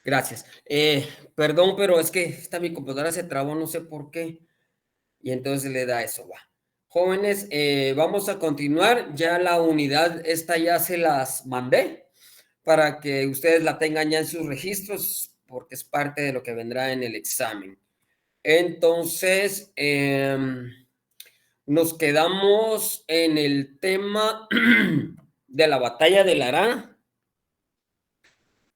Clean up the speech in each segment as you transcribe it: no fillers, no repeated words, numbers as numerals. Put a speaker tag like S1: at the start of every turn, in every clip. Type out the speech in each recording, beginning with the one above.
S1: Gracias. Perdón, pero es que esta mi computadora se trabó, no sé por qué, y entonces le da eso, va. Jóvenes, vamos a continuar. Ya la unidad esta ya se las mandé para que ustedes la tengan ya en sus registros, porque es parte de lo que vendrá en el examen. Entonces, nos quedamos en el tema de la batalla de Lara,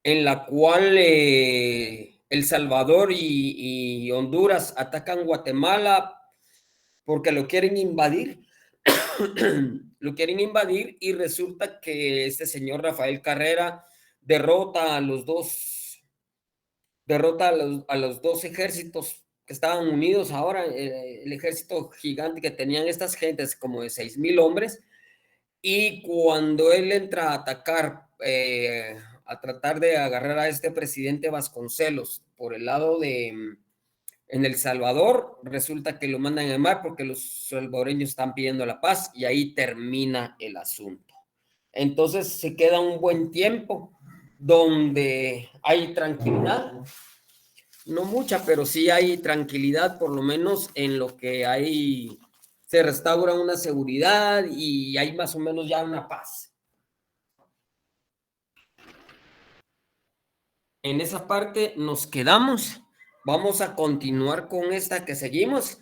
S1: en la cual El Salvador y Honduras atacan Guatemala porque lo quieren invadir. Lo quieren invadir y resulta que este señor Rafael Carrera derrota a los dos, derrota a los dos ejércitos que estaban unidos ahora, el ejército gigante que tenían estas gentes, como de 6,000 hombres, y cuando él entra a atacar, a tratar de agarrar a este presidente Vasconcelos por el lado de en El Salvador, resulta que lo mandan a mar porque los salvadoreños están pidiendo la paz y ahí termina el asunto. Entonces se queda un buen tiempo donde hay tranquilidad, no mucha, pero sí hay tranquilidad, por lo menos en lo que hay, se restaura una seguridad y hay más o menos ya una paz. En esa parte nos quedamos. Vamos a continuar con esta que seguimos.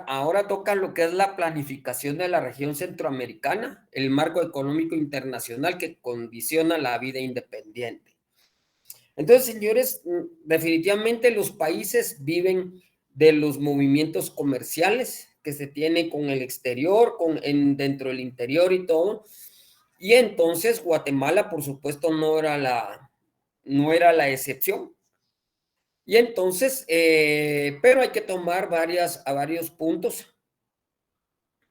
S1: Ahora toca lo que es la planificación de la región centroamericana, el marco económico internacional que condiciona la vida independiente. Entonces, señores, definitivamente los países viven de los movimientos comerciales que se tiene con el exterior, dentro del interior y todo. Y entonces Guatemala, por supuesto, no era la excepción. Y entonces, pero hay que tomar varios puntos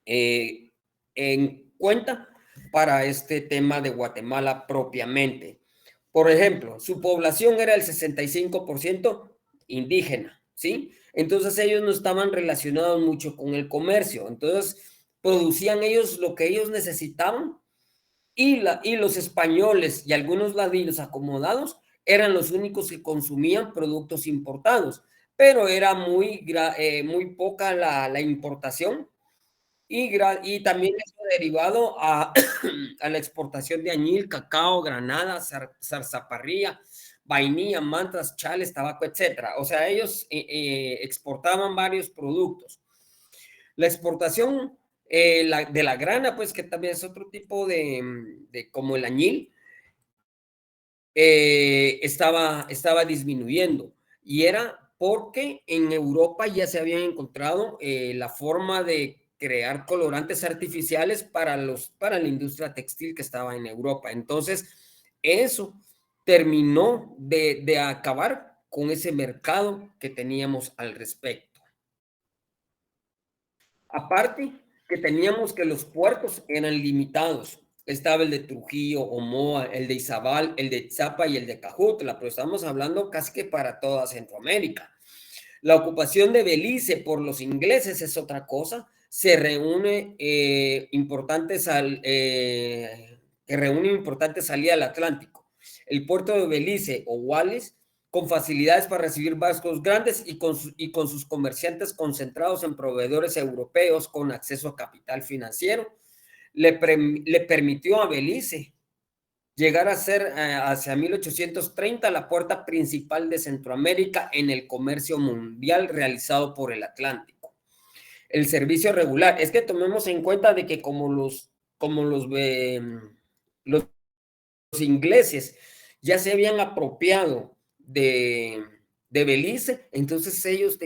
S1: eh, en cuenta para este tema de Guatemala propiamente. Por ejemplo, su población era el 65% indígena, ¿sí? Entonces ellos no estaban relacionados mucho con el comercio, entonces producían ellos lo que ellos necesitaban y los españoles y algunos ladinos acomodados eran los únicos que consumían productos importados, pero era muy poca la importación y también eso derivado a la exportación de añil, cacao, granada, zarzaparrilla, vainilla, mantas, chales, tabaco, etcétera. O sea, ellos exportaban varios productos. La exportación de la grana, pues que también es otro tipo de como el añil, estaba disminuyendo. Y era porque en Europa ya se habían encontrado la forma de crear colorantes artificiales para la industria textil que estaba en Europa. Entonces, eso terminó de acabar con ese mercado que teníamos al respecto. Aparte que teníamos que los puertos eran limitados. Estaba el de Trujillo, Omoa, el de Izabal, el de Tzapa y el de Cajutla, pero estamos hablando casi que para toda Centroamérica. La ocupación de Belice por los ingleses es otra cosa. Se reúne que reúne importante salida al Atlántico. El puerto de Belice o Wallis con facilidades para recibir barcos grandes y con sus comerciantes concentrados en proveedores europeos con acceso a capital financiero, le permitió a Belice llegar a ser hacia 1830 la puerta principal de Centroamérica en el comercio mundial realizado por el Atlántico. El servicio regular, es que tomemos en cuenta de que los ingleses ya se habían apropiado de Belice, entonces ellos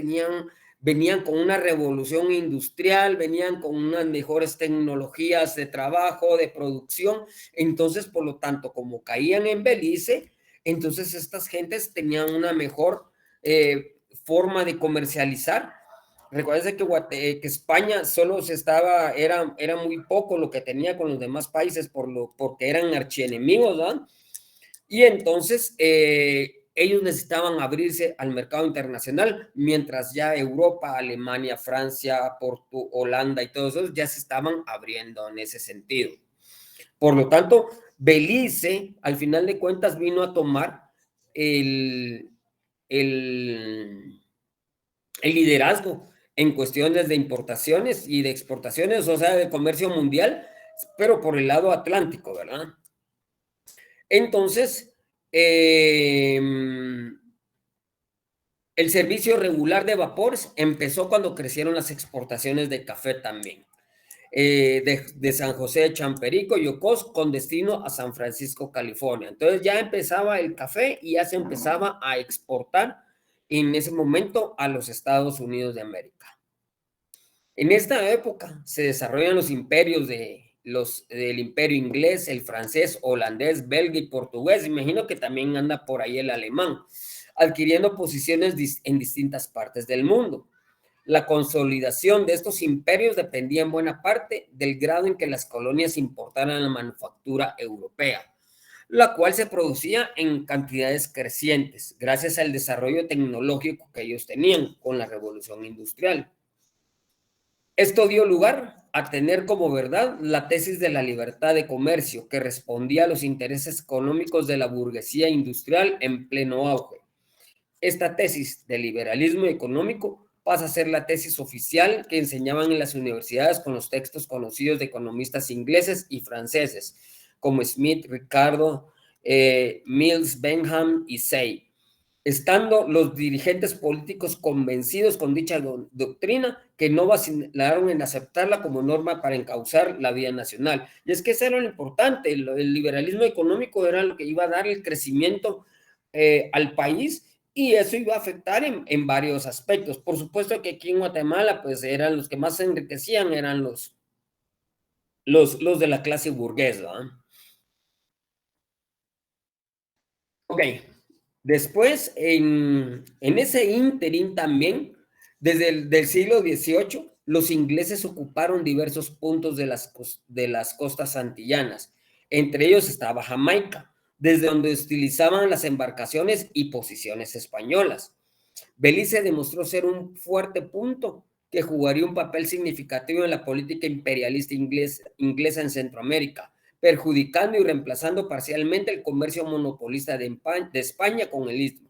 S1: venían con una revolución industrial, venían con unas mejores tecnologías de trabajo, de producción, entonces por lo tanto, como caían en Belice, entonces estas gentes tenían una mejor forma de comercializar. Recuerden que España solo era muy poco lo que tenía con los demás países porque eran archienemigos, ¿verdad? Y entonces ellos necesitaban abrirse al mercado internacional, mientras ya Europa, Alemania, Francia, Holanda y todos esos ya se estaban abriendo en ese sentido. Por lo tanto, Belice, al final de cuentas, vino a tomar el, el, el liderazgo en cuestiones de importaciones y de exportaciones, o sea, de comercio mundial, pero por el lado atlántico, ¿verdad? Entonces, eh, el servicio regular de vapores empezó cuando crecieron las exportaciones de café también, de San José de Champerico y Ocos con destino a San Francisco, California. Entonces ya empezaba el café y ya se empezaba a exportar en ese momento a los Estados Unidos de América. En esta época se desarrollan los imperios del imperio inglés, el francés, holandés, belga y portugués. Imagino que también anda por ahí el alemán, adquiriendo posiciones en distintas partes del mundo. La consolidación de estos imperios dependía en buena parte del grado en que las colonias importaran la manufactura europea, la cual se producía en cantidades crecientes gracias al desarrollo tecnológico que ellos tenían con la revolución industrial. Esto dio lugar a tener como verdad la tesis de la libertad de comercio, que respondía a los intereses económicos de la burguesía industrial en pleno auge. Esta tesis de liberalismo económico pasa a ser la tesis oficial que enseñaban en las universidades con los textos conocidos de economistas ingleses y franceses, como Smith, Ricardo, Mills, Benham y Say. Estando los dirigentes políticos convencidos con dicha doctrina, que no vacilaron en aceptarla como norma para encauzar la vida nacional. Y es que eso era lo importante, el liberalismo económico era lo que iba a dar el crecimiento al país, y eso iba a afectar en varios aspectos. Por supuesto que aquí en Guatemala, pues eran los que más se enriquecían, eran los de la clase burguesa. ¿Eh? Ok, después en ese ínterin también, desde el del siglo XVIII, los ingleses ocuparon diversos puntos de las costas antillanas. Entre ellos estaba Jamaica, desde donde utilizaban las embarcaciones y posiciones españolas. Belice demostró ser un fuerte punto que jugaría un papel significativo en la política imperialista inglesa en Centroamérica, perjudicando y reemplazando parcialmente el comercio monopolista de España con el Istmo.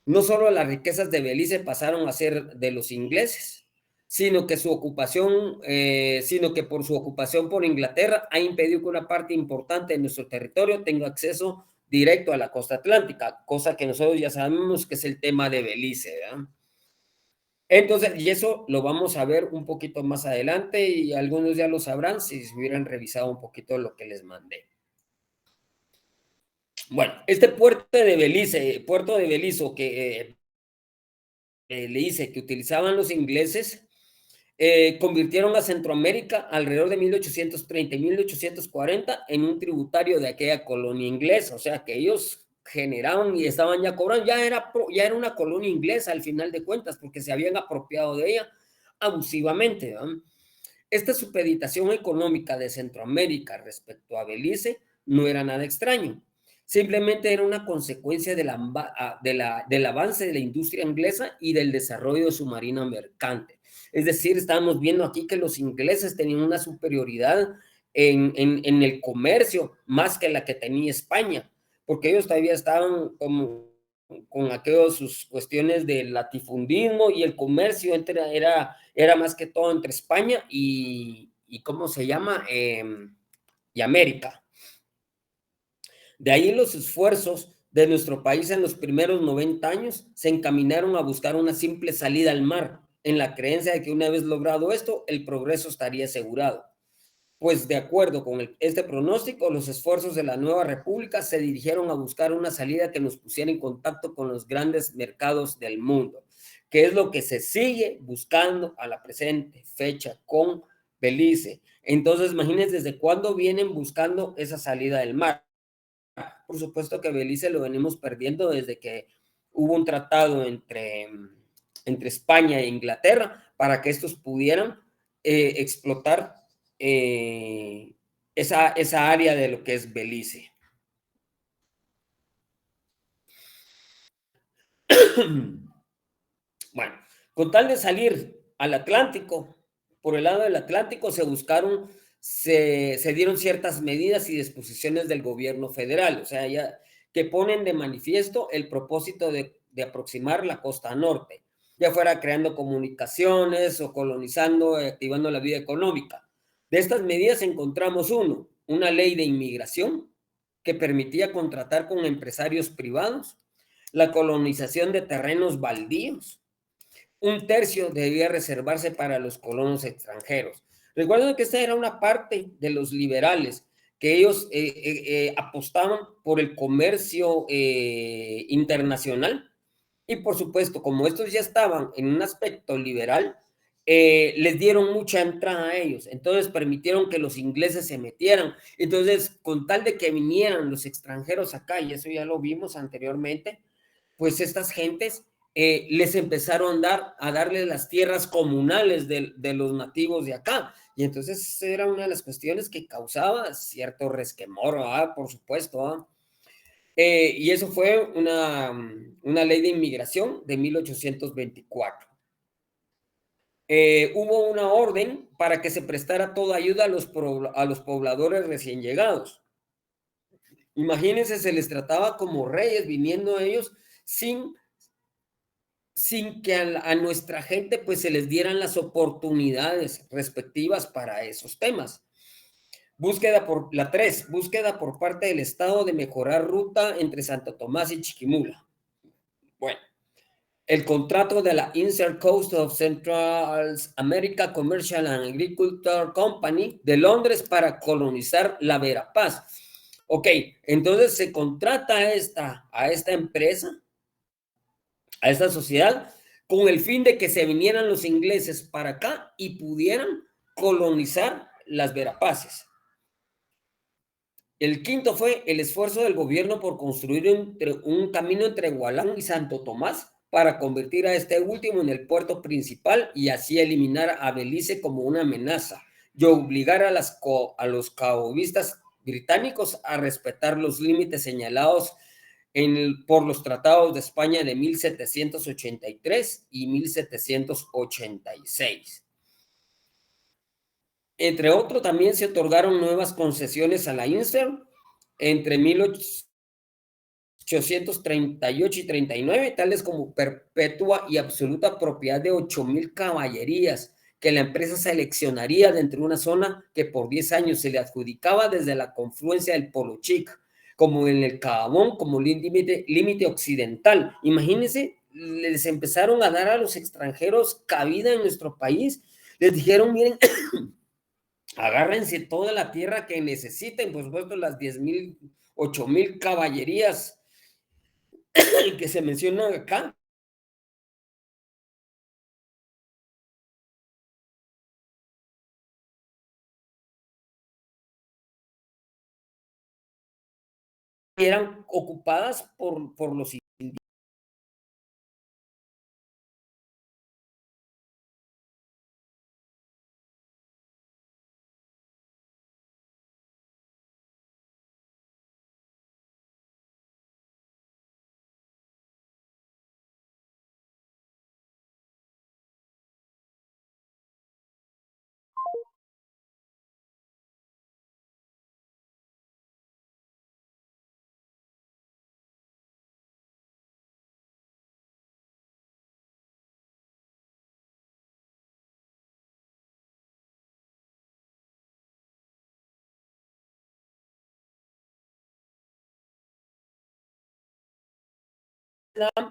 S1: No solo las riquezas de Belice pasaron a ser de los ingleses, sino que por su ocupación por Inglaterra ha impedido que una parte importante de nuestro territorio tenga acceso directo a la costa atlántica, cosa que nosotros ya sabemos que es el tema de Belice, ¿verdad? Entonces, y eso lo vamos a ver un poquito más adelante y algunos ya lo sabrán si hubieran revisado un poquito lo que les mandé. Bueno, este puerto de Belice, que le hice que utilizaban los ingleses, convirtieron a Centroamérica alrededor de 1830 y 1840 en un tributario de aquella colonia inglesa, o sea que ellos generaban y estaban ya cobrando, ya era una colonia inglesa al final de cuentas, porque se habían apropiado de ella abusivamente, ¿no? Esta supeditación económica de Centroamérica respecto a Belice no era nada extraño. Simplemente era una consecuencia del avance de la industria inglesa y del desarrollo de su marina mercante. Es decir, estábamos viendo aquí que los ingleses tenían una superioridad en el comercio más que la que tenía España, porque ellos todavía estaban con aquellas sus cuestiones de latifundismo, y el comercio era más que todo entre España y ¿cómo se llama? Y América. De ahí los esfuerzos de nuestro país en los primeros 90 años se encaminaron a buscar una simple salida al mar, en la creencia de que una vez logrado esto, el progreso estaría asegurado. Pues de acuerdo con este pronóstico, los esfuerzos de la nueva república se dirigieron a buscar una salida que nos pusiera en contacto con los grandes mercados del mundo, que es lo que se sigue buscando a la presente fecha con Belice. Entonces, imagínense desde cuándo vienen buscando esa salida del mar. Por supuesto que Belice lo venimos perdiendo desde que hubo un tratado entre España e Inglaterra para que estos pudieran explotar esa área de lo que es Belice. Bueno, con tal de salir al Atlántico, por el lado del Atlántico se dieron ciertas medidas y disposiciones del gobierno federal. O sea, ya que ponen de manifiesto el propósito de aproximar la costa norte, ya fuera creando comunicaciones o colonizando, activando la vida económica. De estas medidas encontramos una ley de inmigración que permitía contratar con empresarios privados, la colonización de terrenos baldíos, un tercio debía reservarse para los colonos extranjeros. Recuerden que esta era una parte de los liberales, que ellos apostaban por el comercio internacional y por supuesto, como estos ya estaban en un aspecto liberal, les dieron mucha entrada a ellos, entonces permitieron que los ingleses se metieran, entonces con tal de que vinieran los extranjeros acá, y eso ya lo vimos anteriormente, pues estas gentes les empezaron a darles las tierras comunales de los nativos de acá. Y entonces era una de las cuestiones que causaba cierto resquemor, ¿verdad? Por supuesto. ¿verdad? Y eso fue una ley de inmigración de 1824. Hubo una orden para que se prestara toda ayuda a los pobladores recién llegados. Imagínense, se les trataba como reyes, viniendo ellos sin que a nuestra gente pues se les dieran las oportunidades respectivas para esos temas. Búsqueda por la 3, búsqueda por parte del Estado de mejorar ruta entre Santo Tomás y Chiquimula. Bueno, el contrato de la Insert Coast of Central America Commercial and Agricultural Company de Londres para colonizar la Verapaz. Ok, entonces se contrata a esta empresa, a esta sociedad, con el fin de que se vinieran los ingleses para acá y pudieran colonizar las Verapaces. El quinto fue el esfuerzo del gobierno por construir un camino entre Gualán y Santo Tomás para convertir a este último en el puerto principal y así eliminar a Belice como una amenaza y obligar a los caobistas británicos a respetar los límites señalados por los tratados de España de 1783 y 1786. Entre otros, también se otorgaron nuevas concesiones a la INSER entre 1838 y 39, tales como perpetua y absoluta propiedad de 8,000 caballerías que la empresa seleccionaría dentro de una zona que por 10 años se le adjudicaba desde la confluencia del Polo Chic, como en el Cabón, como límite occidental. Imagínense, les empezaron a dar a los extranjeros cabida en nuestro país. Les dijeron, miren, agárrense toda la tierra que necesiten, por supuesto, las 10,000, 8,000 caballerías que se mencionan acá. Eran ocupadas por los indígenas.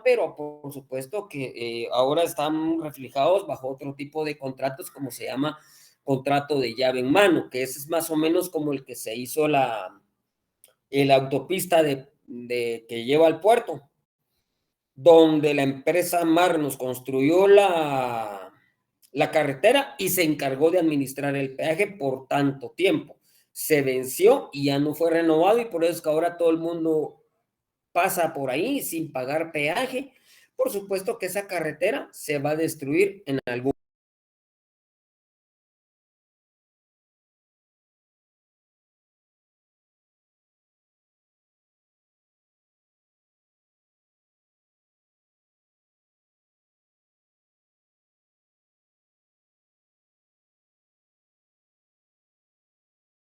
S1: Pero por supuesto que ahora están reflejados bajo otro tipo de contratos, como se llama contrato de llave en mano, que ese es más o menos como el que se hizo la autopista que lleva al puerto, donde la empresa Mar nos construyó la carretera y se encargó de administrar el peaje por tanto tiempo. Se venció y ya no fue renovado y por eso es que ahora todo el mundo pasa por ahí sin pagar peaje. Por supuesto que esa carretera se va a destruir en algún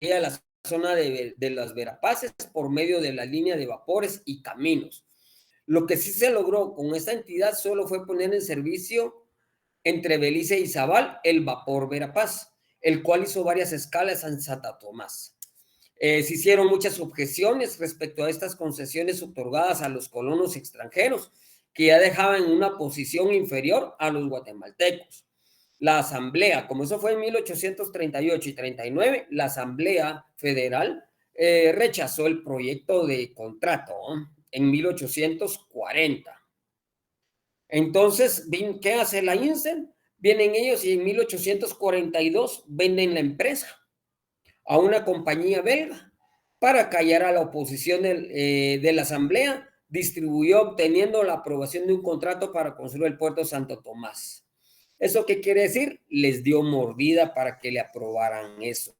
S1: día. Las zona de las Verapaces por medio de la línea de vapores y caminos. Lo que sí se logró con esta entidad solo fue poner en servicio entre Belice y Zabal el vapor Verapaz, el cual hizo varias escalas en Santa Tomás. Se hicieron muchas objeciones respecto a estas concesiones otorgadas a los colonos extranjeros, que ya dejaban en una posición inferior a los guatemaltecos. La Asamblea, como eso fue en 1838 y 39, la Asamblea Federal rechazó el proyecto de contrato en 1840. Entonces, ¿qué hace la INSEN? Vienen ellos y en 1842 venden la empresa a una compañía belga para callar a la oposición de la Asamblea, distribuyó obteniendo la aprobación de un contrato para construir el puerto Santo Tomás. ¿Eso qué quiere decir? Les dio mordida para que le aprobaran eso.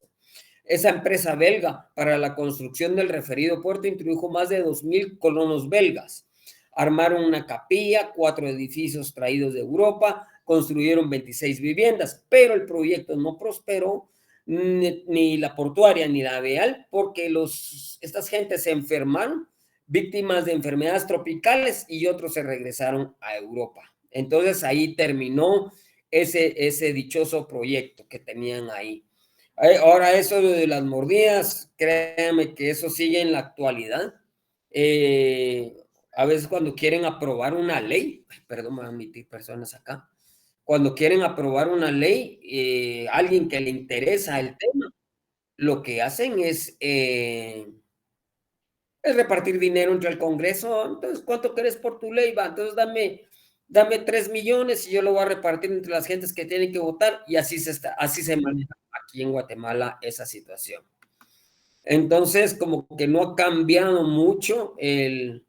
S1: Esa empresa belga para la construcción del referido puerto introdujo más de 2,000 colonos belgas. Armaron una capilla, 4 edificios traídos de Europa, construyeron 26 viviendas, pero el proyecto no prosperó, ni la portuaria ni la vial, porque estas gentes se enfermaron, víctimas de enfermedades tropicales, y otros se regresaron a Europa. Entonces ahí terminó ese dichoso proyecto que tenían ahí. Ahora eso de las mordidas, créanme que eso sigue en la actualidad. A veces cuando quieren aprobar una ley, perdón, me van a admitir personas acá, cuando quieren aprobar una ley, alguien que le interesa el tema, lo que hacen es repartir dinero entre el Congreso. Entonces, ¿cuánto querés por tu ley? Va, entonces dame 3 millones y yo lo voy a repartir entre las gentes que tienen que votar, y así se maneja aquí en Guatemala esa situación. Entonces, como que no ha cambiado mucho el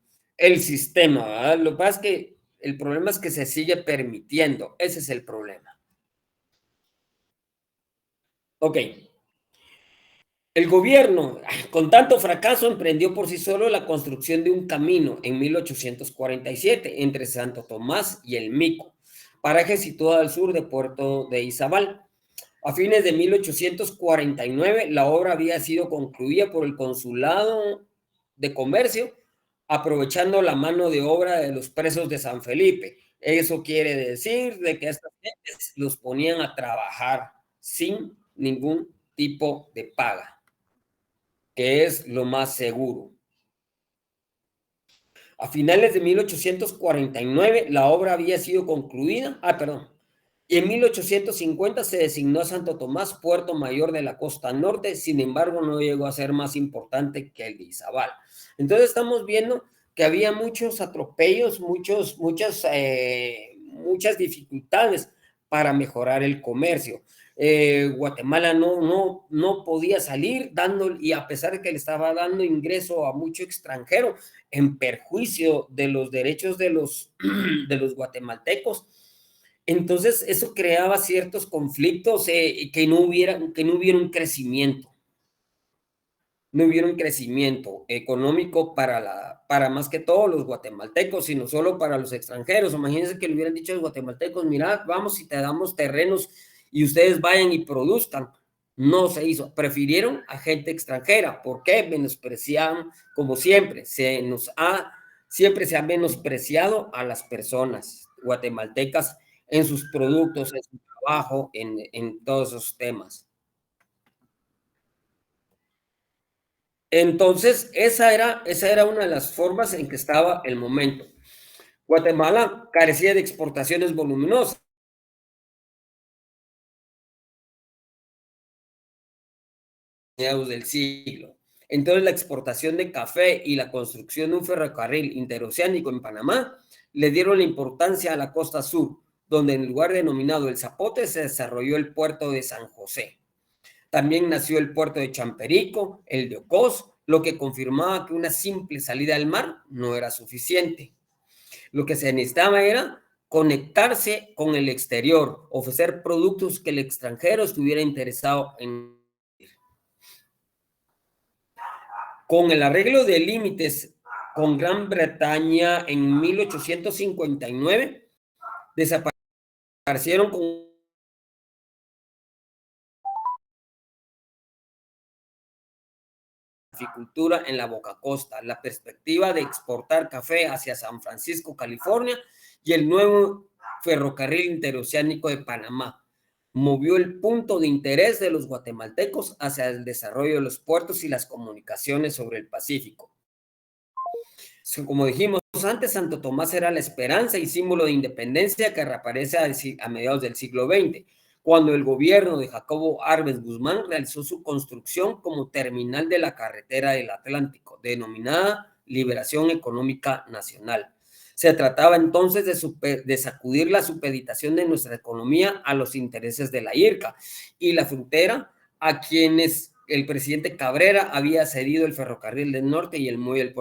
S1: sistema, ¿verdad? Lo que pasa es que el problema es que se sigue permitiendo, ese es el problema. Ok. El gobierno, con tanto fracaso, emprendió por sí solo la construcción de un camino en 1847 entre Santo Tomás y El Mico, paraje situado al sur de Puerto de Izabal. A fines de 1849, la obra había sido concluida por el Consulado de Comercio, aprovechando la mano de obra de los presos de San Felipe. Eso quiere decir de que estas gentes los ponían a trabajar sin ningún tipo de paga, que es lo más seguro. A finales de 1849, la obra había sido concluida. Y en 1850 se designó a Santo Tomás puerto mayor de la costa norte, sin embargo, no llegó a ser más importante que el de Izabal. Entonces, estamos viendo que había muchos atropellos, muchas dificultades para mejorar el comercio. Guatemala no podía salir y a pesar de que le estaba dando ingreso a mucho extranjero, en perjuicio de los derechos de los guatemaltecos. Entonces, eso creaba ciertos conflictos, que no hubiera un crecimiento. No hubiera un crecimiento económico para más que todos los guatemaltecos, sino solo para los extranjeros. Imagínense que le hubieran dicho a los guatemaltecos: mirad, vamos y te damos terrenos y ustedes vayan y produzcan. No se hizo. Prefirieron a gente extranjera. ¿Por qué? Menospreciaban, como siempre. Siempre se ha menospreciado a las personas guatemaltecas en sus productos, en su trabajo, en todos esos temas. Entonces, esa era una de las formas en que estaba el momento. Guatemala carecía de exportaciones voluminosas del siglo. Entonces, la exportación de café y la construcción de un ferrocarril interoceánico en Panamá le dieron la importancia a la costa sur, donde en el lugar denominado El Zapote se desarrolló el puerto de San José. También nació el puerto de Champerico, el de Ocós, lo que confirmaba que una simple salida al mar no era suficiente. Lo que se necesitaba era conectarse con el exterior, ofrecer productos que el extranjero estuviera interesado en. Con el arreglo de límites con Gran Bretaña en 1859, desaparecieron con caficultura en la Boca Costa, la perspectiva de exportar café hacia San Francisco, California, y el nuevo ferrocarril interoceánico de Panamá. Movió el punto de interés de los guatemaltecos hacia el desarrollo de los puertos y las comunicaciones sobre el Pacífico. Como dijimos antes, Santo Tomás era la esperanza y símbolo de independencia que reaparece a mediados del siglo XX, cuando el gobierno de Jacobo Arbenz Guzmán realizó su construcción como terminal de la carretera del Atlántico, denominada Liberación Económica Nacional. Se trataba entonces de sacudir la supeditación de nuestra economía a los intereses de la IRCA y la frontera a quienes el presidente Cabrera había cedido el ferrocarril del norte y el muelle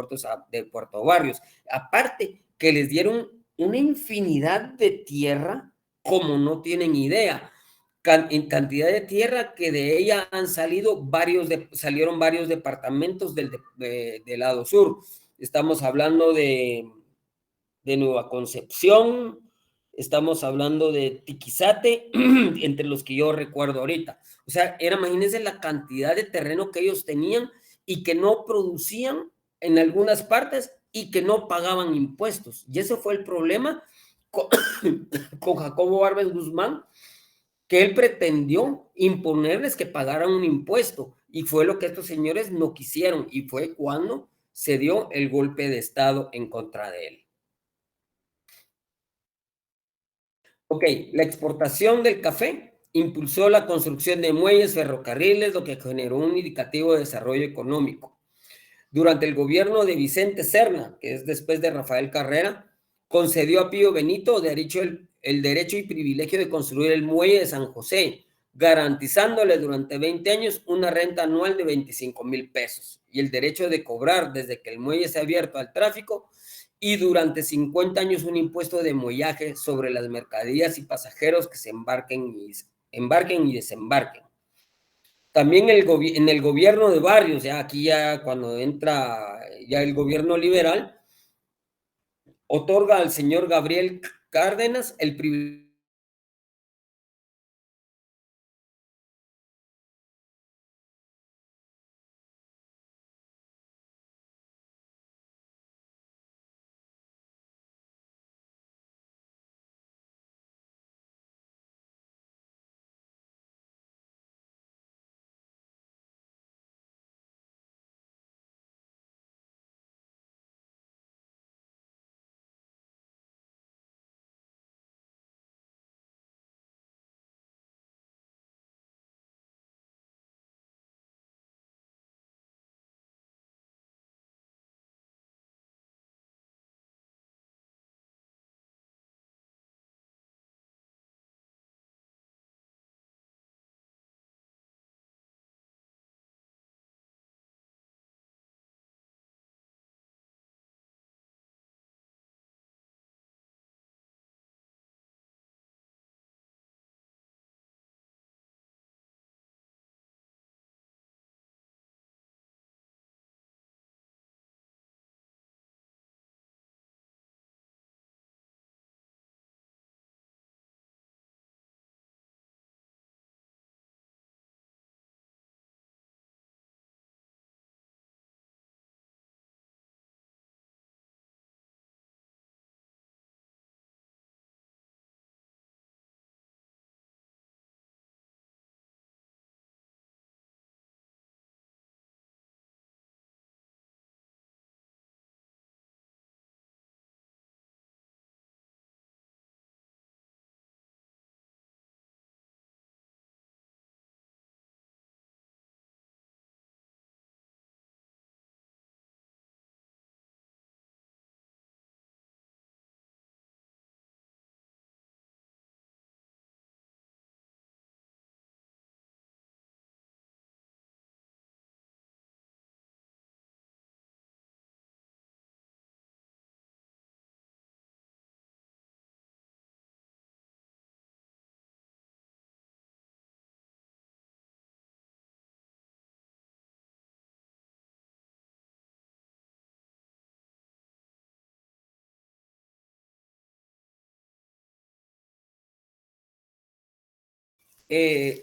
S1: de Puerto Barrios. Aparte que les dieron una infinidad de tierra como no tienen idea. En cantidad de tierra que de ella han salieron varios departamentos del lado sur. Estamos hablando de Nueva Concepción, estamos hablando de Tiquizate, entre los que yo recuerdo ahorita. O sea, imagínense la cantidad de terreno que ellos tenían y que no producían en algunas partes y que no pagaban impuestos. Y ese fue el problema con, con Jacobo Arbenz Guzmán, que él pretendió imponerles que pagaran un impuesto. Y fue lo que estos señores no quisieron. Y fue cuando se dio el golpe de Estado en contra de él. Ok, la exportación del café impulsó la construcción de muelles, ferrocarriles, lo que generó un indicativo de desarrollo económico. Durante el gobierno de Vicente Serna, que es después de Rafael Carrera, concedió a Pío Benito el derecho y privilegio de construir el muelle de San José, garantizándole durante 20 años una renta anual de 25,000 pesos y el derecho de cobrar desde que el muelle sea abierto al tráfico y durante 50 años un impuesto de muellaje sobre las mercaderías y pasajeros que se embarquen y desembarquen. También en el gobierno de Barrios, ya aquí ya cuando entra ya el gobierno liberal, otorga al señor Gabriel Cárdenas el privilegio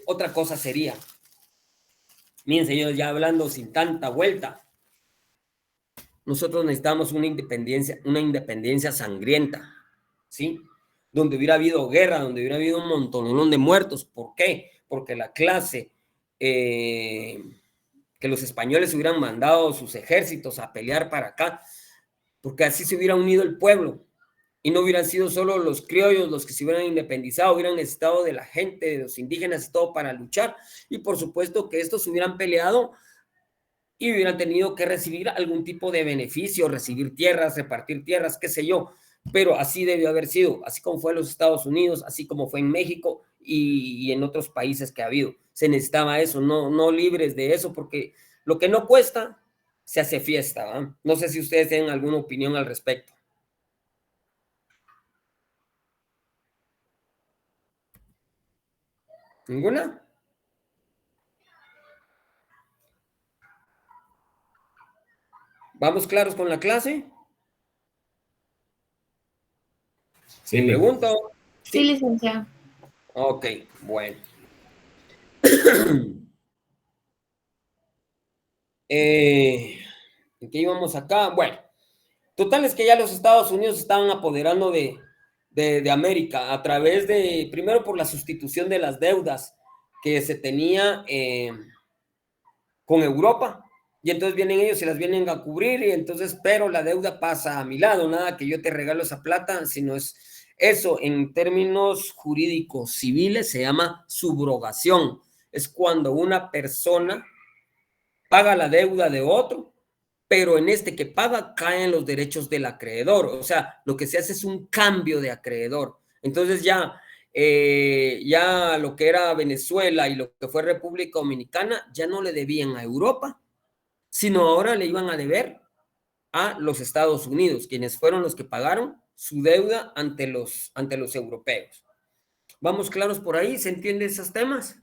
S1: otra cosa sería Miren, señores, ya hablando sin tanta vuelta, nosotros necesitamos una independencia sangrienta, ¿sí? Donde hubiera habido guerra, donde hubiera habido un montón de muertos. ¿Por qué? Porque la clase, que los españoles hubieran mandado sus ejércitos a pelear para acá, porque así se hubiera unido el pueblo y no hubieran sido solo los criollos los que se hubieran independizado, hubieran necesitado de la gente, de los indígenas y todo para luchar. Y por supuesto que estos hubieran peleado y hubieran tenido que recibir algún tipo de beneficio, recibir tierras, repartir tierras, qué sé yo. Pero así debió haber sido, así como fue en los Estados Unidos, así como fue en México y en otros países que ha habido. Se necesitaba eso, no libres de eso, porque lo que no cuesta se hace fiesta, ¿va? No sé si ustedes tienen alguna opinión al respecto. ¿Ninguna? ¿Vamos claros con la clase?
S2: Sí,
S1: Pregunto.
S3: Sí, licenciado.
S1: Ok, bueno. ¿En qué íbamos acá? Bueno, total es que ya los Estados Unidos estaban apoderando de América a través de, primero por la sustitución de las deudas que se tenía con Europa. Y entonces vienen ellos y las vienen a cubrir y entonces, pero la deuda pasa a mi lado, nada que yo te regalo esa plata, sino es eso, en términos jurídicos civiles se llama subrogación. Es cuando una persona paga la deuda de otro, pero en este que paga caen los derechos del acreedor. O sea, lo que se hace es un cambio de acreedor. Entonces ya lo que era Venezuela y lo que fue República Dominicana ya no le debían a Europa, sino ahora le iban a deber a los Estados Unidos, quienes fueron los que pagaron su deuda ante los europeos. ¿Vamos claros por ahí? ¿Se entienden esos temas?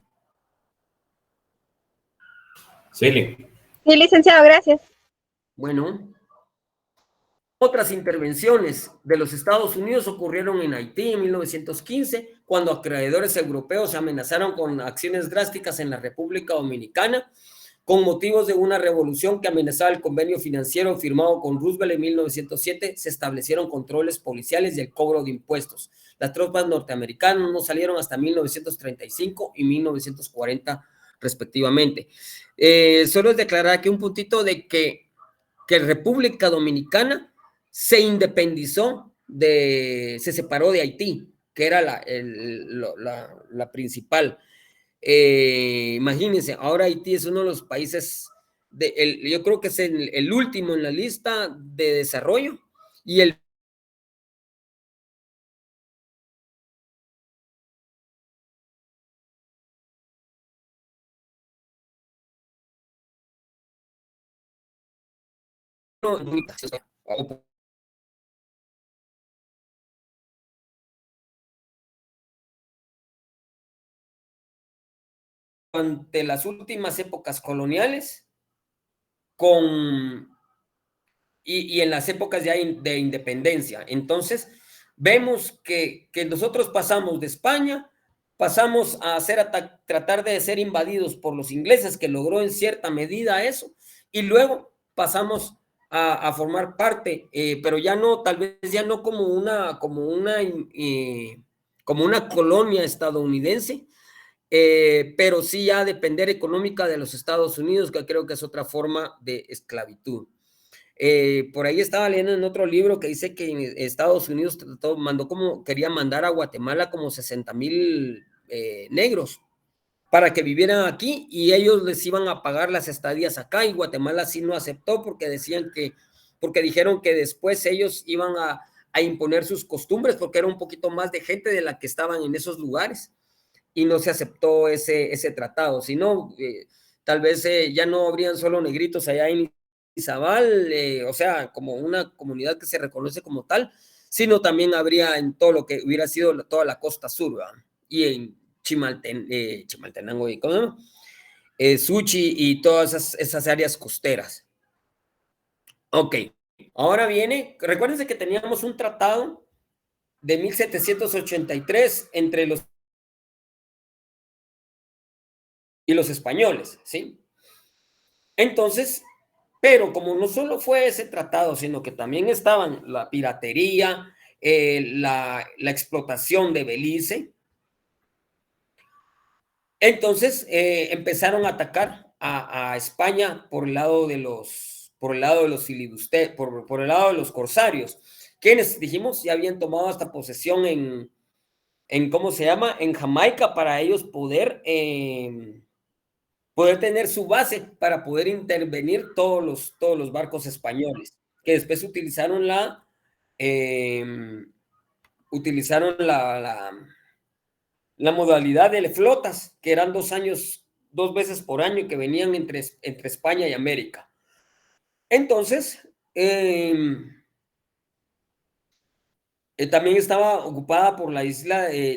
S2: sí.
S3: Sí, licenciado, gracias.
S1: Bueno, otras intervenciones de los Estados Unidos ocurrieron en Haití en 1915, cuando acreedores europeos amenazaron con acciones drásticas en la República Dominicana, con motivos de una revolución que amenazaba el convenio financiero firmado con Roosevelt en 1907, se establecieron controles policiales y el cobro de impuestos. Las tropas norteamericanas no salieron hasta 1935 y 1940 respectivamente. Solo es declarar aquí un puntito de que República Dominicana se independizó, se separó de Haití, que era la principal. Imagínense, ahora Haití es uno de los países, yo creo que es el último en la lista de desarrollo y el ante las últimas épocas coloniales con y en las épocas ya de independencia. Entonces, vemos que nosotros pasamos de España, pasamos a tratar de ser invadidos por los ingleses, que logró en cierta medida eso, y luego pasamos a formar parte, pero ya no, tal vez ya no como una colonia estadounidense, pero sí ya depender económica de los Estados Unidos, que creo que es otra forma de esclavitud. Por ahí estaba leyendo en otro libro que dice que en Estados Unidos quería mandar a Guatemala como 60,000 negros para que vivieran aquí y ellos les iban a pagar las estadías acá y Guatemala sí no aceptó porque dijeron que después ellos iban a imponer sus costumbres porque era un poquito más de gente de la que estaban en esos lugares y no se aceptó ese tratado, sino tal vez ya no habrían solo negritos allá en Izabal, o sea, como una comunidad que se reconoce como tal, sino también habría en todo lo que hubiera sido toda la costa sur, ¿verdad? Y en Chimaltenango y ¿cómo? Suchi y todas esas áreas costeras. Ok, ahora viene, recuérdense que teníamos un tratado de 1783 entre los y los españoles, ¿sí? Entonces, pero como no solo fue ese tratado, sino que también estaban la piratería, la explotación de Belice, entonces empezaron a atacar a España por el lado de los filibusteros, por el lado de los corsarios, quienes, dijimos, ya habían tomado hasta posesión en ¿cómo se llama? En Jamaica, para ellos poder tener su base, para poder intervenir todos los barcos españoles, que después utilizaron la modalidad de flotas, que eran 2 años, 2 veces por año, que venían entre España y América. Entonces, también estaba ocupada por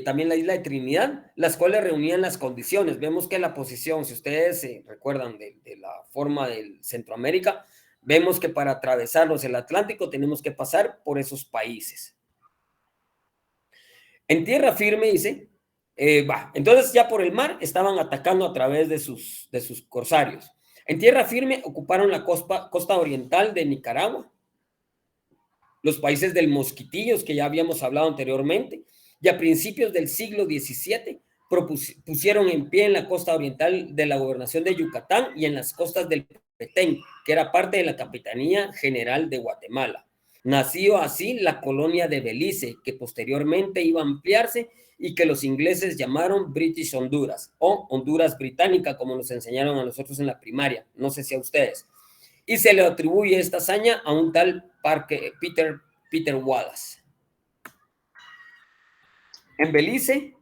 S1: también la isla de Trinidad, las cuales reunían las condiciones. Vemos que la posición, si ustedes se recuerdan de la forma del Centroamérica, vemos que para atravesarnos el Atlántico tenemos que pasar por esos países. En tierra firme, dice, entonces ya por el mar estaban atacando a través de sus corsarios. En tierra firme ocuparon la costa oriental de Nicaragua, los países del Mosquitillos, que ya habíamos hablado anteriormente, y a principios del siglo XVII pusieron en pie en la costa oriental de la gobernación de Yucatán y en las costas del Petén, que era parte de la Capitanía General de Guatemala. Nació así la colonia de Belice, que posteriormente iba a ampliarse y que los ingleses llamaron British Honduras, o Honduras Británica, como nos enseñaron a nosotros en la primaria, no sé si a ustedes. Y se le atribuye esta hazaña a un tal Peter Wallace. En Belice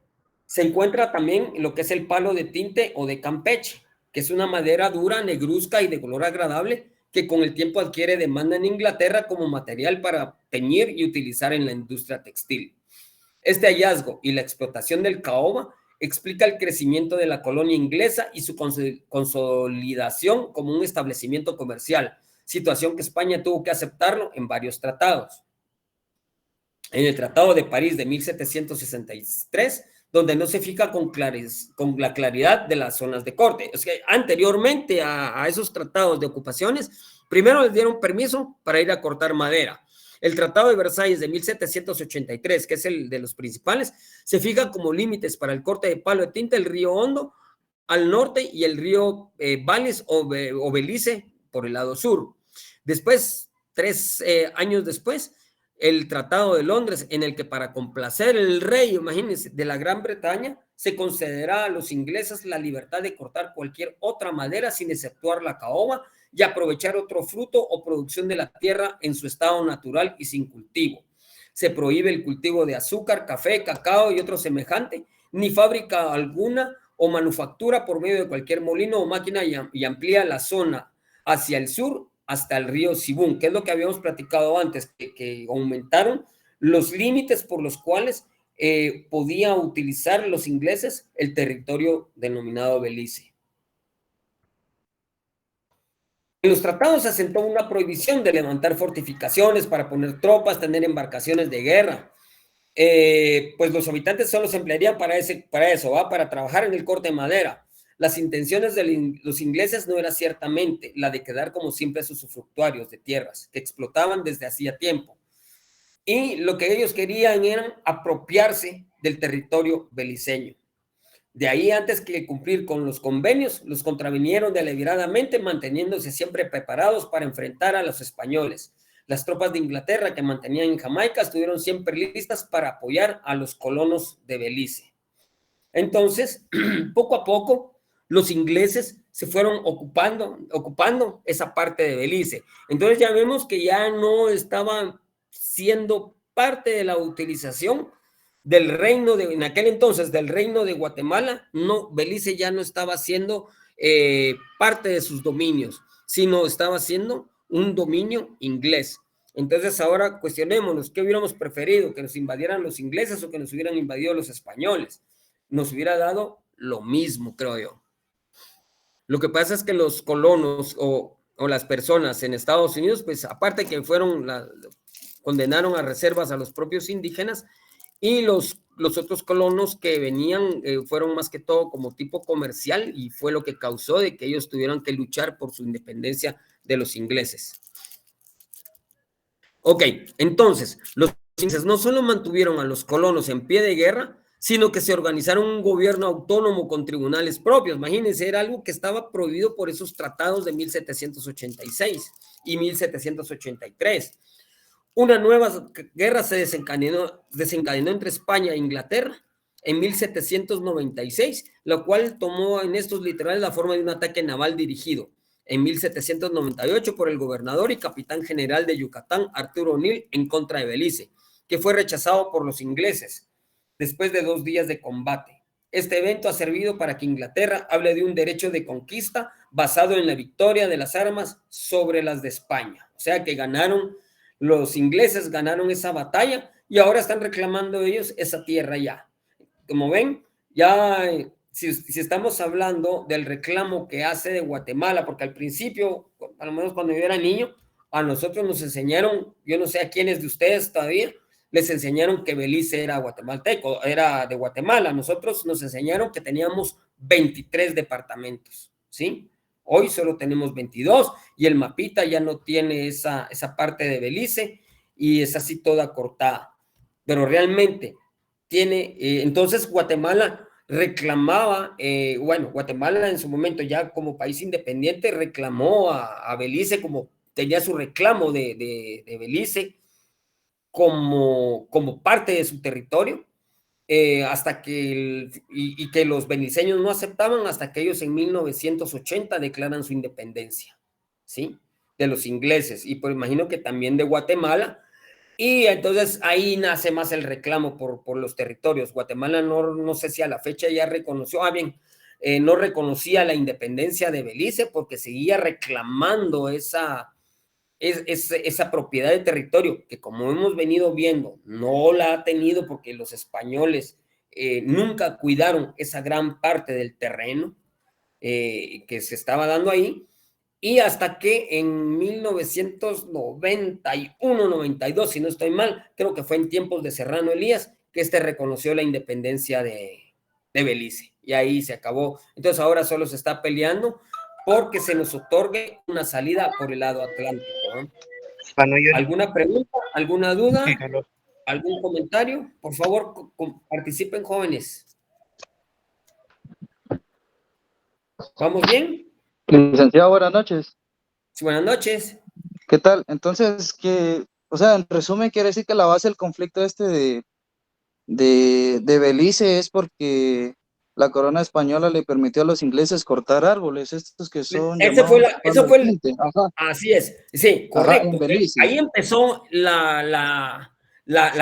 S1: se encuentra también lo que es el palo de tinte o de Campeche, que es una madera dura, negruzca y de color agradable, que con el tiempo adquiere demanda en Inglaterra como material para teñir y utilizar en la industria textil. Este hallazgo y la explotación del caoba explica el crecimiento de la colonia inglesa y su consolidación como un establecimiento comercial, situación que España tuvo que aceptarlo en varios tratados. En el Tratado de París de 1763, donde no se fija con la claridad de las zonas de corte. Es que anteriormente a esos tratados de ocupaciones, primero les dieron permiso para ir a cortar madera. El Tratado de Versalles de 1783, que es el de los principales, se fija como límites para el corte de palo de tinta el río Hondo al norte y el río Valles o Belice por el lado sur. Después, 3 años después, el Tratado de Londres, en el que para complacer el rey, imagínense, de la Gran Bretaña, se concederá a los ingleses la libertad de cortar cualquier otra madera sin exceptuar la caoba y aprovechar otro fruto o producción de la tierra en su estado natural y sin cultivo. Se prohíbe el cultivo de azúcar, café, cacao y otro semejante, ni fábrica alguna o manufactura por medio de cualquier molino o máquina, y amplía la zona hacia el sur hasta el río Sibún, que es lo que habíamos platicado antes, que aumentaron los límites por los cuales podía utilizar los ingleses el territorio denominado Belice. En los tratados se asentó una prohibición de levantar fortificaciones para poner tropas, tener embarcaciones de guerra. Pues los habitantes solo se emplearían para eso, para trabajar en el corte de madera. Las intenciones de los ingleses no era ciertamente la de quedar como simples usufructuarios de tierras que explotaban desde hacía tiempo. Y lo que ellos querían era apropiarse del territorio beliceño. De ahí, antes que cumplir con los convenios, los contravinieron deliberadamente, manteniéndose siempre preparados para enfrentar a los españoles. Las tropas de Inglaterra que mantenían en Jamaica estuvieron siempre listas para apoyar a los colonos de Belice. Entonces, poco a poco, los ingleses se fueron ocupando esa parte de Belice. Entonces ya vemos que ya no estaban siendo parte de la utilización del reino en aquel entonces, del reino de Guatemala. No, Belice ya no estaba siendo parte de sus dominios, sino estaba siendo un dominio inglés. Entonces ahora cuestionémonos, ¿qué hubiéramos preferido? ¿Que nos invadieran los ingleses o que nos hubieran invadido los españoles? Nos hubiera dado lo mismo, creo yo. Lo que pasa es que los colonos o las personas en Estados Unidos, pues aparte que condenaron a reservas a los propios indígenas, y los los otros colonos que venían fueron más que todo como tipo comercial y fue lo que causó de que ellos tuvieran que luchar por su independencia de los ingleses. Ok, entonces, los ingleses no solo mantuvieron a los colonos en pie de guerra, sino que se organizaron un gobierno autónomo con tribunales propios. Imagínense, era algo que estaba prohibido por esos tratados de 1786 y 1783. Una nueva guerra se desencadenó entre España e Inglaterra en 1796, lo cual tomó en estos literales la forma de un ataque naval dirigido en 1798 por el gobernador y capitán general de Yucatán, Arturo O'Neill, en contra de Belice, que fue rechazado por los ingleses después de 2 días de combate. Este evento ha servido para que Inglaterra hable de un derecho de conquista basado en la victoria de las armas sobre las de España. O sea que los ingleses ganaron esa batalla y ahora están reclamando ellos esa tierra ya. Como ven, ya si estamos hablando del reclamo que hace de Guatemala, porque al principio, a lo menos cuando yo era niño, a nosotros nos enseñaron, yo no sé a quiénes de ustedes todavía, les enseñaron que Belice era guatemalteco, era de Guatemala. Nosotros nos enseñaron que teníamos 23 departamentos, ¿sí? Hoy solo tenemos 22 y el mapita ya no tiene esa parte de Belice y es así toda cortada. Pero realmente tiene, entonces Guatemala reclamaba, Guatemala en su momento ya como país independiente reclamó a Belice como tenía su reclamo de Belice como parte de su territorio, hasta que que los beliceños no aceptaban hasta que ellos en 1980 declaran su independencia, ¿sí? De los ingleses, y pues imagino que también de Guatemala, y entonces ahí nace más el reclamo por los territorios. Guatemala no sé si a la fecha ya reconoció, no reconocía la independencia de Belice porque seguía reclamando esa propiedad de territorio que, como hemos venido viendo, no la ha tenido porque los españoles nunca cuidaron esa gran parte del terreno que se estaba dando ahí, y hasta que en 1991-92, si no estoy mal, creo que fue en tiempos de Serrano Elías, que reconoció la independencia de Belice, y ahí se acabó. Entonces ahora solo se está peleando porque se nos otorgue una salida por el lado atlántico, ¿no? ¿Alguna pregunta? ¿Alguna duda? ¿Algún comentario? Por favor, participen, jóvenes. ¿Vamos bien?
S4: Licenciado, buenas noches.
S1: Sí, buenas noches.
S4: ¿Qué tal? Entonces, o sea, en resumen, quiere decir que la base del conflicto de Belice es porque la corona española le permitió a los ingleses cortar árboles, estos que son
S1: así es, sí, correcto. Ahí empezó la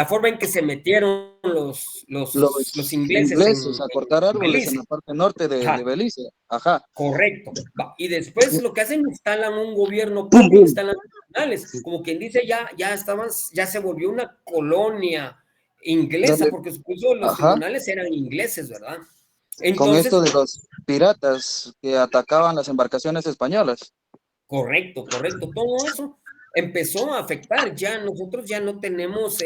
S1: forma en que se metieron los ingleses
S4: a cortar árboles en la parte norte de Belice. Ajá.
S1: Correcto. Y después lo que hacen, instalan un gobierno propio, instalan tribunales, como quien dice, ya se volvió una colonia inglesa, porque incluso los tribunales eran ingleses, ¿verdad?
S4: Entonces, con esto de los piratas que atacaban las embarcaciones españolas.
S1: Correcto. Todo eso empezó a afectar. Ya nosotros ya no tenemos.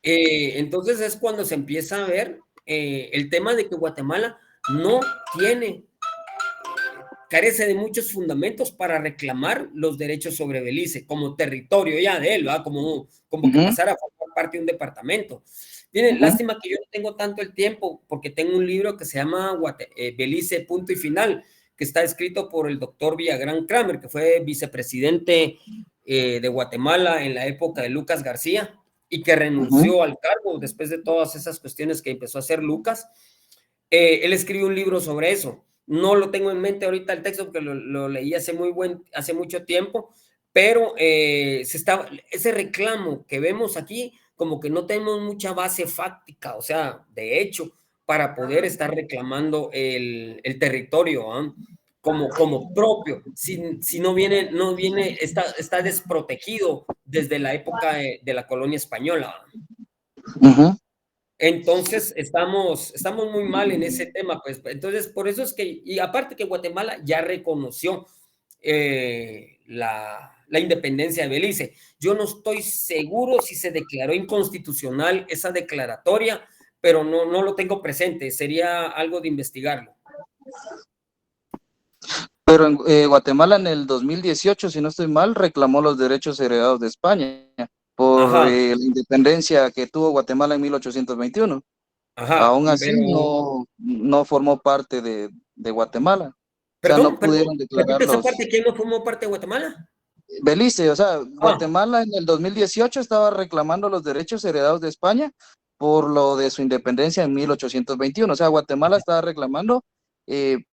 S1: Entonces es cuando se empieza a ver el tema de que Guatemala no carece de muchos fundamentos para reclamar los derechos sobre Belice como territorio ya de él, ¿verdad? Como que pasara a formar parte de un departamento. Miren, lástima que yo no tengo tanto el tiempo porque tengo un libro que se llama Belice, punto y final, que está escrito por el doctor Villagrán Kramer, que fue vicepresidente de Guatemala en la época de Lucas García y que renunció al cargo después de todas esas cuestiones que empezó a hacer Lucas. Él escribió un libro sobre eso. No lo tengo en mente ahorita el texto porque lo leí hace mucho tiempo, pero ese reclamo que vemos aquí como que no tenemos mucha base fáctica, o sea, de hecho, para poder estar reclamando el territorio, ¿eh? como propio, si no viene, está desprotegido desde la época de la colonia española. Entonces, estamos muy mal en ese tema, pues. Entonces, por eso es que, y aparte que Guatemala ya reconoció la la independencia de Belice. Yo no estoy seguro si se declaró inconstitucional esa declaratoria, pero no lo tengo presente. Sería algo de investigarlo.
S4: Pero en Guatemala en el 2018, si no estoy mal, reclamó los derechos heredados de España por
S1: Ajá,
S4: la independencia que tuvo Guatemala en 1821.
S1: ajá,
S4: Aún así
S1: pero,
S4: no formó parte de Guatemala. O sea, no
S1: perdón,
S4: pudieron
S1: repite
S4: declarar
S1: esa
S4: los
S1: parte, ¿quién no formó parte de Guatemala?
S4: Belice. O sea,
S1: Ah,
S4: Guatemala en el 2018 estaba reclamando los derechos heredados de España por lo de su independencia en 1821. O sea, Guatemala estaba reclamando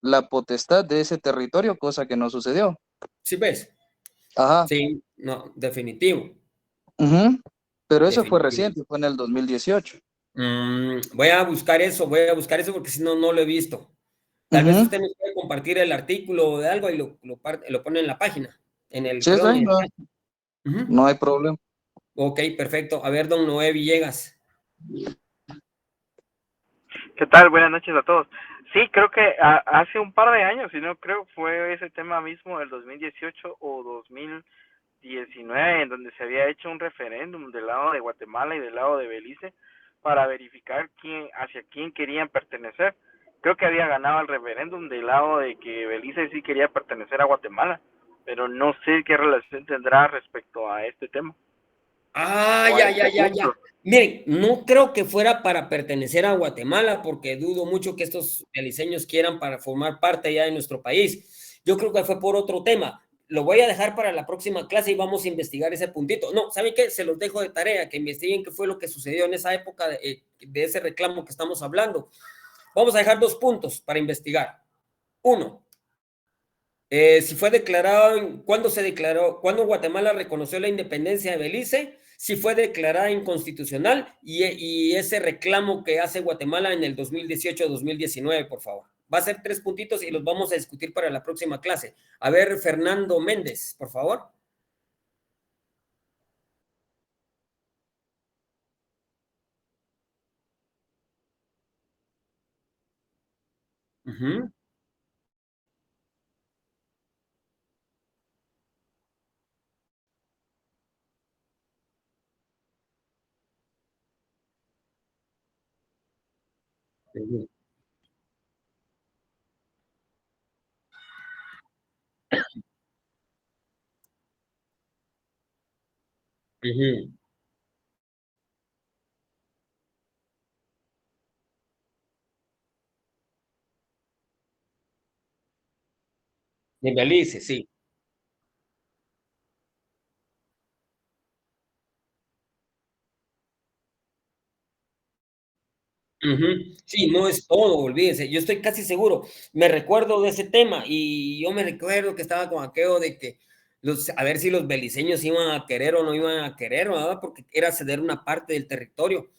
S4: la potestad de ese territorio, cosa que no sucedió.
S1: ¿sí ves?
S4: Ajá.
S1: Sí, no, definitivo,
S4: Ujú. Pero eso fue
S1: definitivo.
S4: reciente, fue en el 2018.
S1: Voy a buscar eso porque si no, no lo he visto. Tal vez
S4: Ujú.
S1: usted nos puede compartir el artículo de algo y lo pone en la página,
S4: Sí, está
S1: perdón,
S4: ahí,
S1: en el
S4: no,
S1: chat. Ujú.
S4: no hay problema.
S1: Ok, perfecto. A ver, don Noé Villegas.
S5: ¿Qué tal? Buenas noches a todos. Sí, creo que hace un par de años, si no creo, fue ese tema mismo del 2018 o 2019, en donde se había hecho un referéndum del lado de Guatemala y del lado de Belice para verificar hacia quién querían pertenecer. Creo que había ganado el referéndum del lado de que Belice sí quería pertenecer a Guatemala, pero no sé qué relación tendrá respecto a este tema
S1: Ah,
S5: o a este
S1: ya.
S5: punto.
S1: Miren, no creo que fuera para pertenecer a Guatemala, porque dudo mucho que estos beliceños quieran para formar parte ya de nuestro país. Yo creo que fue por otro tema. Lo voy a dejar para la próxima clase y vamos a investigar ese puntito. No, ¿saben qué? Se los dejo de tarea, que investiguen qué fue lo que sucedió en esa época de ese reclamo que estamos hablando. Vamos a dejar 2 puntos para investigar. Uno, si fue declarado, ¿cuándo se declaró? ¿Cuándo Guatemala reconoció la independencia de Belice? Si fue declarada inconstitucional y ese reclamo que hace Guatemala en el 2018-2019, por favor. Va a ser 3 puntitos y los vamos a discutir para la próxima clase. A ver, Fernando Méndez, por favor. Ujú. Ujú. Ujú. De Belice, sí. Ujú. Sí, no es todo, olvídense. Yo estoy casi seguro. Me recuerdo de ese tema y yo me recuerdo que estaba con aquello de que a ver si los beliceños iban a querer o no iban a querer, ¿verdad? Porque era ceder una parte del territorio.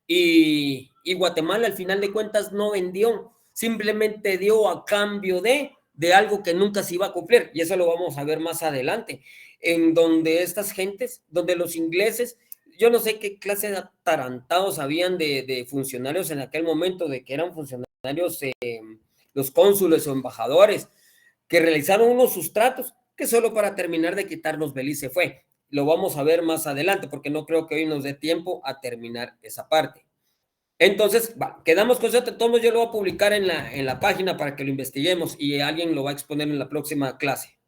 S1: Y Guatemala al final de cuentas no vendió, simplemente dio a cambio de algo que nunca se iba a cumplir. Y eso lo vamos a ver más adelante, en donde estas gentes, donde los ingleses, yo no sé qué clase de atarantados habían de funcionarios en aquel momento, de que eran funcionarios, los cónsules o embajadores, que realizaron unos sustratos que solo para terminar de quitarnos Belice fue. Lo vamos a ver más adelante, porque no creo que hoy nos dé tiempo a terminar esa parte. Entonces, quedamos con eso. Todos yo lo voy a publicar en la página para que lo investiguemos y alguien lo va a exponer en la próxima clase.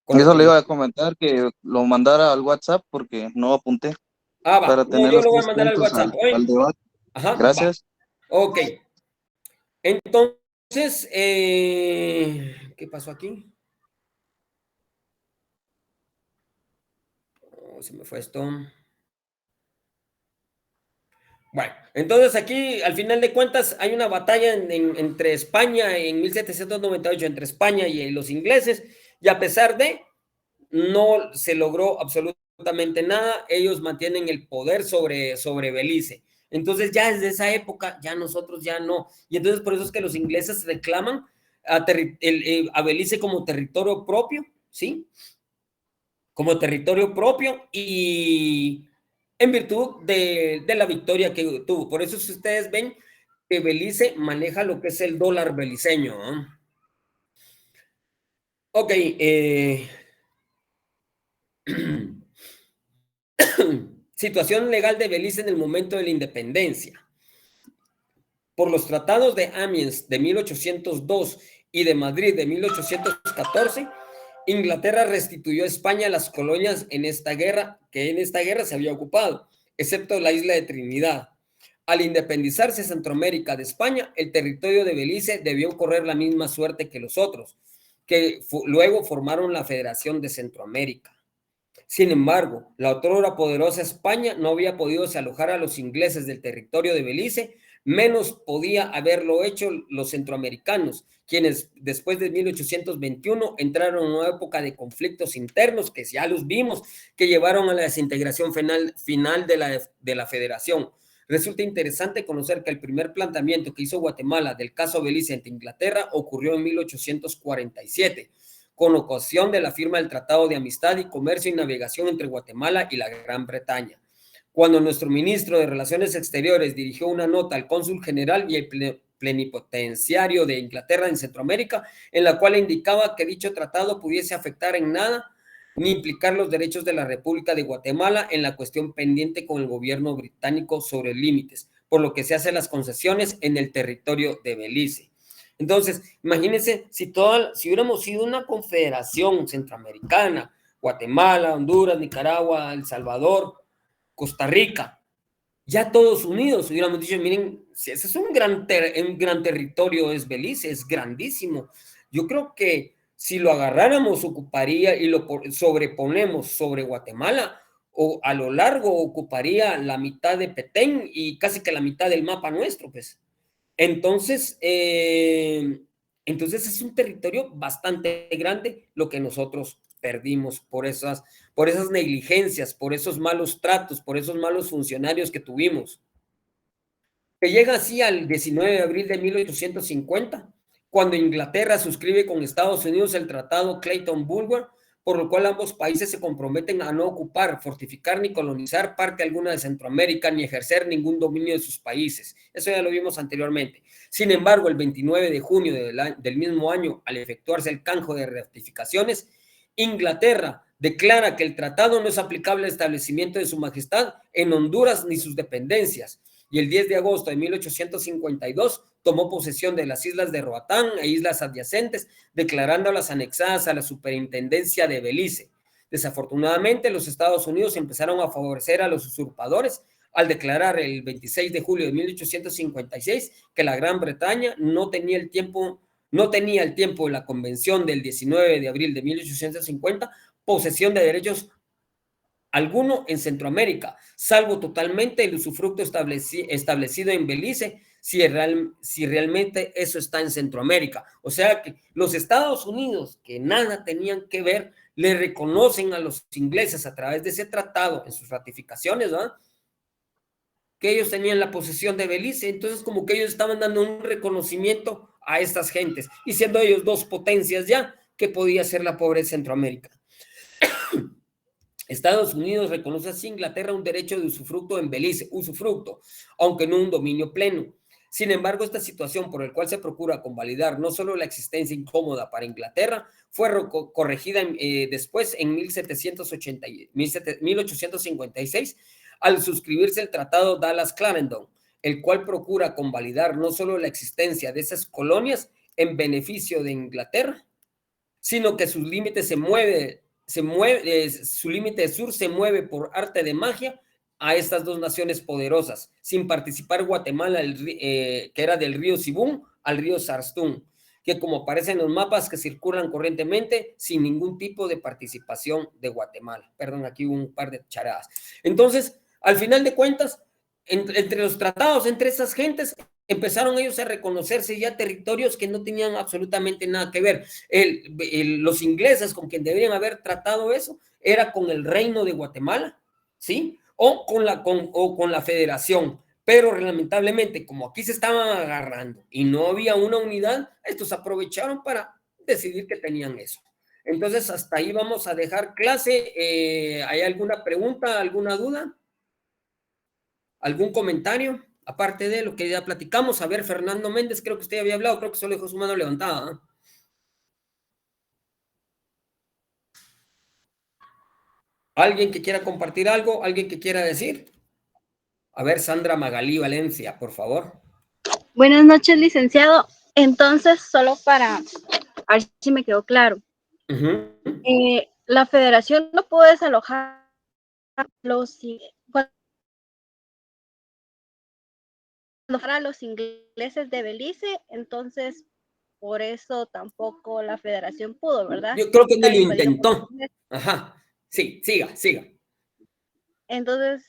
S1: Con lo
S4: Eso
S1: que
S4: le
S1: lo...
S4: iba a comentar, que lo mandara al WhatsApp porque no apunté
S1: Va.
S4: para
S1: No,
S4: tener
S1: yo
S4: los
S1: lo voy a
S4: 3
S1: mandar al
S4: puntos
S1: WhatsApp.
S4: al
S1: ¿Oye?
S4: debate.
S1: Ajá, va.
S4: Gracias.
S1: Ok. Entonces, ¿qué pasó aquí? Oh, se me fue esto. Bueno, entonces aquí, al final de cuentas, hay una batalla entre España en 1798, entre España y los ingleses, y a pesar de, no se logró absolutamente nada, ellos mantienen el poder sobre Belice. Entonces ya desde esa época, ya nosotros ya no. Y entonces por eso es que los ingleses reclaman a Belice como territorio propio, ¿sí? Como territorio propio y en virtud de la victoria que tuvo. Por eso si ustedes ven que Belice maneja lo que es el dólar beliceño, ¿no? Ok, Situación legal de Belice en el momento de la independencia. Por los tratados de Amiens de 1802 y de Madrid de 1814, Inglaterra restituyó a España las colonias en esta guerra, que en esta guerra se había ocupado, excepto la isla de Trinidad. Al independizarse Centroamérica de España, el territorio de Belice debió correr la misma suerte que los otros, que luego formaron la Federación de Centroamérica. Sin embargo, la otrora poderosa España no había podido desalojar a los ingleses del territorio de Belice, menos podía haberlo hecho los centroamericanos, quienes después de 1821 entraron en una época de conflictos internos, que ya los vimos, que llevaron a la desintegración final de la federación. Resulta interesante conocer que el primer planteamiento que hizo Guatemala del caso Belice ante Inglaterra ocurrió en 1847, con ocasión de la firma del Tratado de Amistad y Comercio y Navegación entre Guatemala y la Gran Bretaña, cuando nuestro ministro de Relaciones Exteriores dirigió una nota al cónsul general y el plenipotenciario de Inglaterra en Centroamérica, en la cual indicaba que dicho tratado pudiese afectar en nada ni implicar los derechos de la República de Guatemala en la cuestión pendiente con el gobierno británico sobre límites, por lo que se hacen las concesiones en el territorio de Belice. Entonces, imagínense si hubiéramos sido una confederación centroamericana, Guatemala, Honduras, Nicaragua, El Salvador, Costa Rica, ya todos unidos, hubiéramos dicho, miren, si ese es un gran territorio, es Belice, es grandísimo. Yo creo que si lo agarráramos, ocuparía y lo sobreponemos sobre Guatemala, o a lo largo ocuparía la mitad de Petén y casi que la mitad del mapa nuestro, pues. Entonces es un territorio bastante grande lo que nosotros perdimos por esas negligencias, por esos malos tratos, por esos malos funcionarios que tuvimos. Que llega así al 19 de abril de 1850, cuando Inglaterra suscribe con Estados Unidos el tratado Clayton-Bulwer, por lo cual ambos países se comprometen a no ocupar, fortificar ni colonizar parte alguna de Centroamérica, ni ejercer ningún dominio de sus países. Eso ya lo vimos anteriormente. Sin embargo, el 29 de junio del mismo año, al efectuarse el canje de ratificaciones, Inglaterra declara que el tratado no es aplicable al establecimiento de su majestad en Honduras ni sus dependencias, y el 10 de agosto de 1852 tomó posesión de las islas de Roatán e islas adyacentes, declarándolas anexadas a la superintendencia de Belice. Desafortunadamente, los Estados Unidos empezaron a favorecer a los usurpadores al declarar el 26 de julio de 1856 que la Gran Bretaña no tenía el tiempo de la Convención del 19 de abril de 1850 posesión de derechos alguno en Centroamérica, salvo totalmente el usufructo establecido en Belice, si realmente eso está en Centroamérica. O sea que los Estados Unidos, que nada tenían que ver, le reconocen a los ingleses a través de ese tratado, en sus ratificaciones, ¿no?, que ellos tenían la posesión de Belice. Entonces como que ellos estaban dando un reconocimiento a estas gentes, y siendo ellos dos potencias ya, que podía ser la pobre Centroamérica. Estados Unidos reconoce así a Inglaterra un derecho de usufructo en Belice, usufructo, aunque no un dominio pleno. Sin embargo, esta situación por la cual se procura convalidar no solo la existencia incómoda para Inglaterra, fue corregida después en 1856 al suscribirse el Tratado Dallas-Clarendon, el cual procura convalidar no solo la existencia de esas colonias en beneficio de Inglaterra, sino que sus límites su límite sur se mueve por arte de magia a estas dos naciones poderosas, sin participar Guatemala, que era del río Sibún al río Sarstún, que como aparece en los mapas que circulan corrientemente, sin ningún tipo de participación de Guatemala. Perdón, aquí hubo un par de charadas. Entonces, al final de cuentas, entre los tratados, entre esas gentes, empezaron ellos a reconocerse ya territorios que no tenían absolutamente nada que ver. Los ingleses con quien deberían haber tratado eso era con el reino de Guatemala, ¿sí? O con la federación. Pero lamentablemente, como aquí se estaban agarrando y no había una unidad, estos aprovecharon para decidir que tenían eso. Entonces, hasta ahí vamos a dejar clase. ¿Hay alguna pregunta, alguna duda? ¿Algún comentario? Aparte de lo que ya platicamos. A ver, Fernando Méndez, creo que usted había hablado, creo que solo dejó su mano levantada, ¿eh? ¿Alguien que quiera compartir algo? ¿Alguien que quiera decir? A ver, Sandra Magalí Valencia, por favor.
S3: Buenas noches, licenciado. Entonces, solo para ver si me quedó claro. La federación no puede desalojar a los ingleses de Belice, entonces por eso tampoco la federación pudo, ¿verdad?
S1: Yo creo que no lo intentó. Ajá, sí, siga.
S3: Entonces,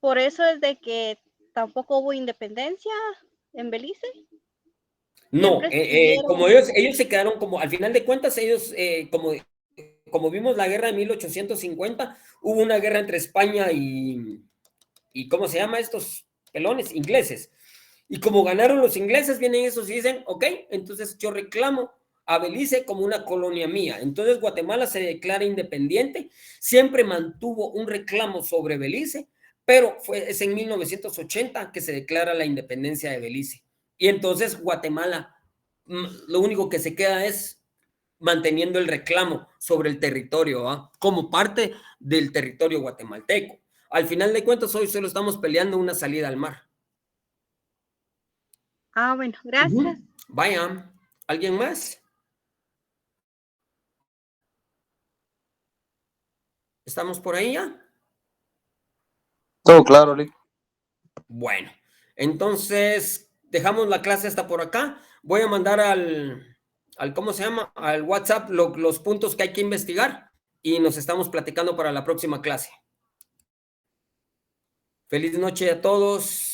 S3: por eso es de que tampoco hubo independencia en Belice.
S1: No, como ellos se quedaron como, al final de cuentas, ellos, como vimos la guerra de 1850, hubo una guerra entre España y ¿cómo se llama estos pelones? Ingleses. Y como ganaron los ingleses, vienen esos y dicen, ok, entonces yo reclamo a Belice como una colonia mía. Entonces Guatemala se declara independiente, siempre mantuvo un reclamo sobre Belice, pero es en 1980 que se declara la independencia de Belice. Y entonces Guatemala, lo único que se queda es manteniendo el reclamo sobre el territorio, ¿eh? Como parte del territorio guatemalteco. Al final de cuentas, hoy solo estamos peleando una salida al mar.
S3: Ah, bueno, gracias.
S1: Vaya, ¿alguien más? ¿Estamos por ahí ya?
S4: Todo claro, Lick.
S1: Bueno, entonces dejamos la clase hasta por acá. Voy a mandar al ¿cómo se llama? Al WhatsApp los puntos que hay que investigar y nos estamos platicando para la próxima clase. Feliz noche a todos.